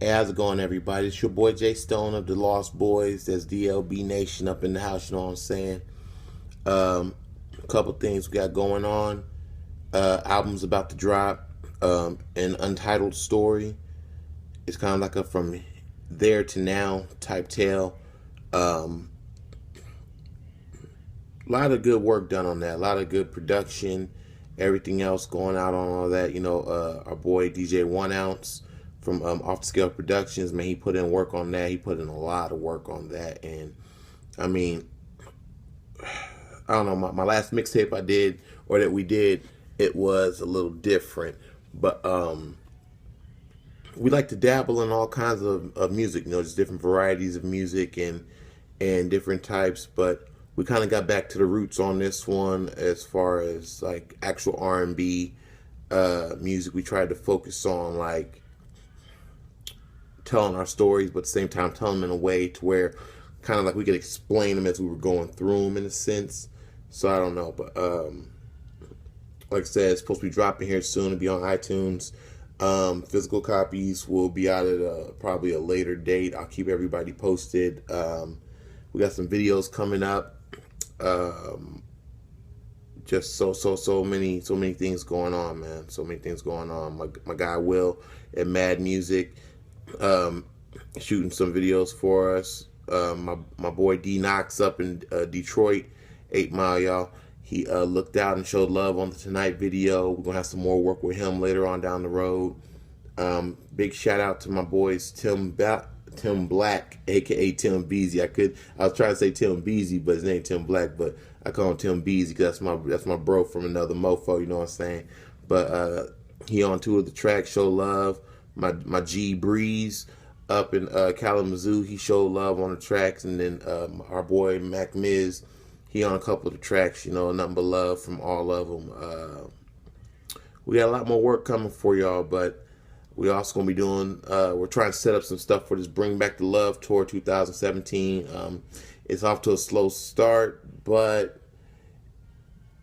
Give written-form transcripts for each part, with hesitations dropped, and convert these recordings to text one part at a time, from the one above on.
Hey, how's it going, everybody? It's your boy Jay Stone of the Lost Boys. That's D.L.B Nation up in the house, you know what I'm saying? A couple things we got going on. Album's about to drop. An Untitled Story. It's kind of like a from there to now type tale. Um, a lot of good work done on that. A lot of good production. Everything else going out on all that. Our boy DJ 1 Ounce from Off the Scale Productions, man, he put in work on that. He put in a lot of work on that. And I mean, I don't know, my last mixtape I did, or that we did, it was a little different. But we like to dabble in all kinds of music, just different varieties of music and different types. But we kind of got back to the roots on this one as far as like actual R&B music. We tried to focus on like telling our stories, but at the same time telling them in a way to where kind of like we could explain them as we were going through them in a sense. So I don't know, but like I said, it's supposed to be dropping here soon. It'll be on iTunes. Physical copies will be out at probably a later date. I'll keep everybody posted. We got some videos coming up. Just so many things going on, man. So many things going on. My guy Will at Mad Music, shooting some videos for us. My boy D Knox up in Detroit, 8 Mile, y'all. He looked out and showed love on the Tonight video. We're gonna have some more work with him later on down the road. Big shout out to my boys Tim Black, aka Tim Beezy. I was trying to say Tim Beezy, but his name Tim Black, but I call him Tim Beezy because that's my bro from another mofo. You know what I'm saying? But he on two of the tracks. Show love. My G Breeze up in Kalamazoo, he showed love on the tracks, and then our boy Mac Miz, he on a couple of the tracks. Nothing but love from all of them. We got a lot more work coming for y'all, but we also gonna be doing. We're trying to set up some stuff for this Bring Back the Love tour 2017. It's off to a slow start, but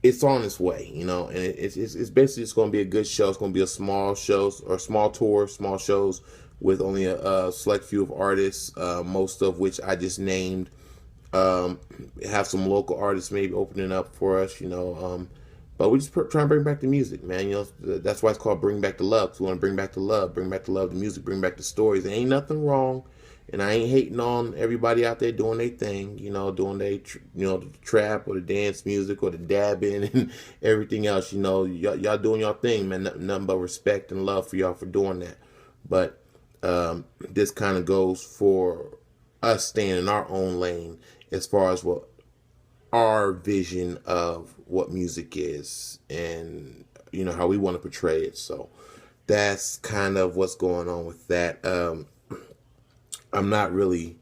it's on its way, and it's basically just going to be a good show. It's going to be a small shows or small tour, small shows with only a select few of artists, most of which I just named. Have some local artists maybe opening up for us, but we just try and bring back the music, man. That's why it's called Bring Back the Love. We want to bring back the love, the music, bring back the stories. There ain't nothing wrong. And I ain't hating on everybody out there doing their thing, doing the trap or the dance music or the dabbing and everything else. Y'all doing your thing, man. Nothing but respect and love for y'all for doing that. But this kind of goes for us staying in our own lane as far as what our vision of what music is and how we want to portray it. So that's kind of what's going on with that. I'm not really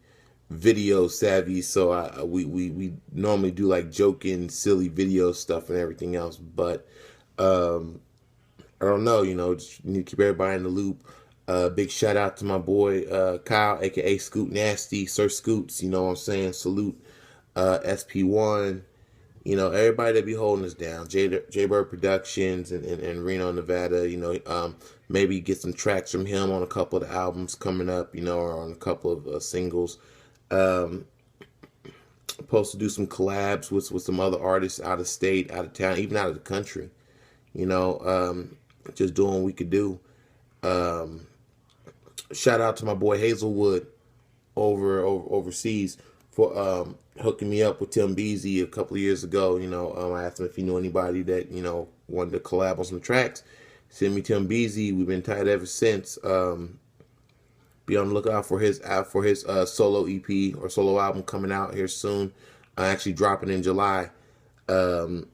video savvy, so we normally do like joking, silly video stuff and everything else. But I don't know, just need to keep everybody in the loop. Big shout out to my boy Kyle, aka Scoot Nasty, Sir Scoots. You know what I'm saying? Salute SP1. Everybody that be holding us down. Jaybird Productions and Reno, Nevada. Maybe get some tracks from him on a couple of the albums coming up, or on a couple of singles. Supposed to do some collabs with some other artists out of state, out of town, even out of the country. Just doing what we could do. Shout out to my boy Hazelwood overseas for hooking me up with Tim Beezy a couple of years ago. I asked him if he knew anybody that wanted to collab on some tracks. Send me Tim Beezy. We've been tight ever since. Be on the lookout for his solo EP or solo album coming out here soon. Actually dropping in July. And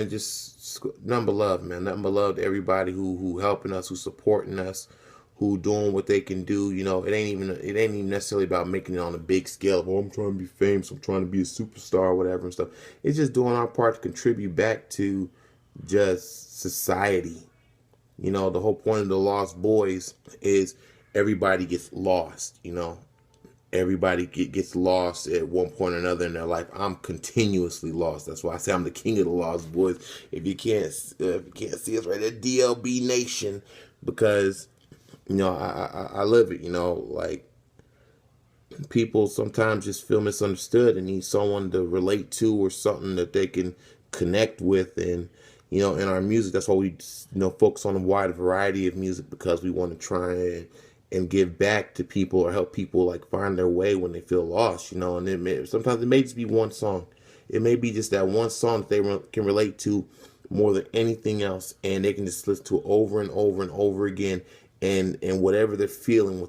just nothing but love, man. Nothing but love to everybody who helping us, who supporting us, who doing what they can do. It ain't even necessarily about making it on a big scale. Oh, I'm trying to be famous. I'm trying to be a superstar or whatever and stuff. It's just doing our part to contribute back to just society. The whole point of the Lost Boys is everybody gets lost. Everybody gets lost at one point or another in their life. I'm continuously lost. That's why I say I'm the king of the Lost Boys. If you can't see us right there, D.L.B Nation, because I live it. Like, people sometimes just feel misunderstood and need someone to relate to, or something that they can connect with. And in our music, that's why we focus on a wide variety of music, because we want to try and give back to people, or help people like find their way when they feel lost. And sometimes it may just be one song. It may be just that one song that they can relate to more than anything else, and they can just listen to it over and over and over again, and whatever they're feeling,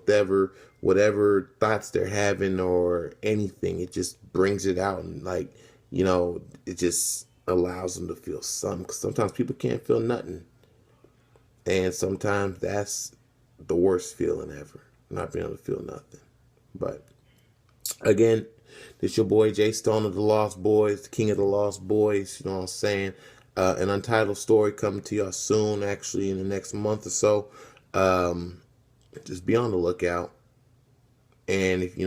whatever thoughts they're having or anything, it just brings it out. And like, it just allows them to feel something, because sometimes people can't feel nothing, and sometimes that's the worst feeling ever, not being able to feel nothing. But again, this your boy Jay Stone of the Lost Boys, the king of the Lost Boys. You know what I'm saying? An untitled story coming to y'all soon, actually in the next month or so. Just be on the lookout. And if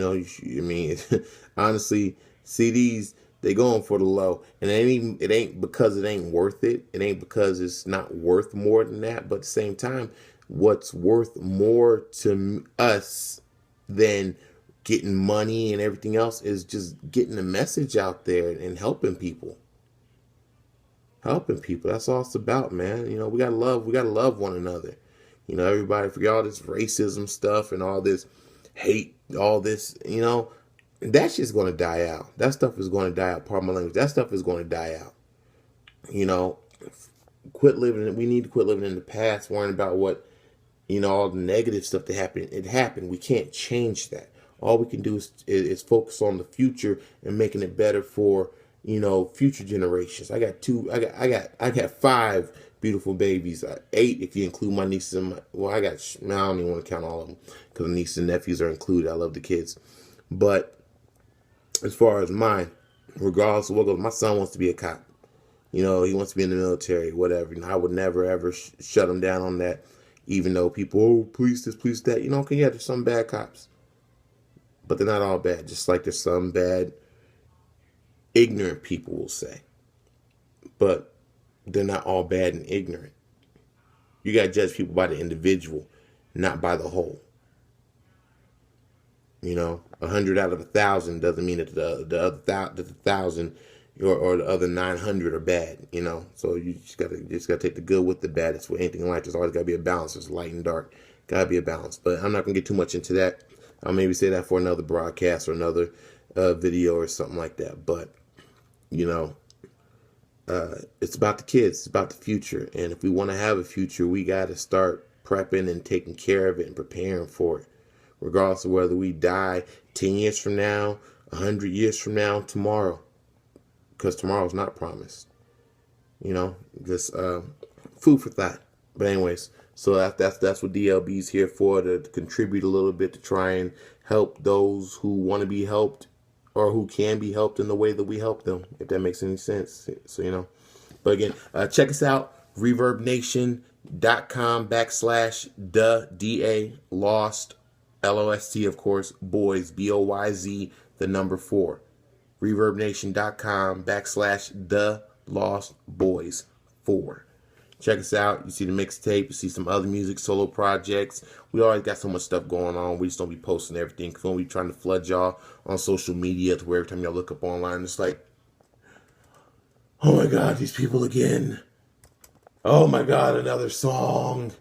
honestly, CDs, they going for the low, and it ain't because it ain't worth it. It ain't because it's not worth more than that. But at the same time, what's worth more to us than getting money and everything else is just getting the message out there and helping people. Helping people. That's all it's about, man. We gotta love one another. Everybody, forget all this racism stuff and all this hate, all this, that shit's gonna die out. That stuff is gonna die out. Pardon my language. That stuff is gonna die out. Quit living. We need to quit living in the past, worrying about what, all the negative stuff that happened. It happened. We can't change that. All we can do is focus on the future and making it better for, future generations. I got 5 beautiful babies. 8 if you include my nieces and I don't even want to count all of them, because the nieces and nephews are included. I love the kids. But as far as mine, regardless of what goes, my son wants to be a cop. He wants to be in the military, whatever. I would never ever shut him down on that, even though people, oh, police this, police that. Okay, yeah, there's some bad cops, but they're not all bad. Just like there's some bad, ignorant people, will say, but they're not all bad and ignorant. You got to judge people by the individual, not by the whole. 100 out of 1,000 doesn't mean that the other 1,000 or the other 900 are bad. So you just gotta take the good with the bad. It's with anything in life. There's always gotta be a balance. There's light and dark. Gotta be a balance. But I'm not gonna get too much into that. I'll maybe say that for another broadcast or another video or something like that. But it's about the kids. It's about the future. And if we want to have a future, we gotta start prepping and taking care of it and preparing for it, regardless of whether we die 10 years from now, 100 years from now, tomorrow. Because tomorrow's not promised. Just food for thought. But anyways, so that's what D.L.B is here for, to contribute a little bit, to try and help those who want to be helped, or who can be helped in the way that we help them, if that makes any sense. So, but again, check us out, reverbnation.com/the DA Lost, LOST, of course, boys, BOYZ, the number 4. reverbnation.com/the Lost Boys 4. Check us out. You see the mixtape. You see some other music, solo projects. We always got so much stuff going on. We just don't be posting everything, because when we trying to flood y'all on social media, to where every time y'all look up online, it's like, oh my God, these people again. Oh my God, another song.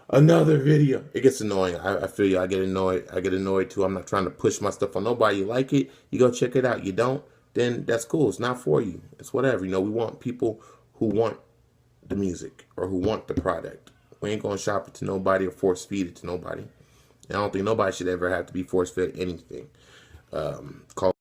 Another video. It gets annoying. I feel you. I get annoyed too. I'm not trying to push my stuff on nobody. You like it, you go check it out. You don't, then that's cool. It's not for you. It's whatever. We want people who want the music, or who want the product. We ain't going to shop it to nobody or force feed it to nobody. And I don't think nobody should ever have to be force fed anything. Call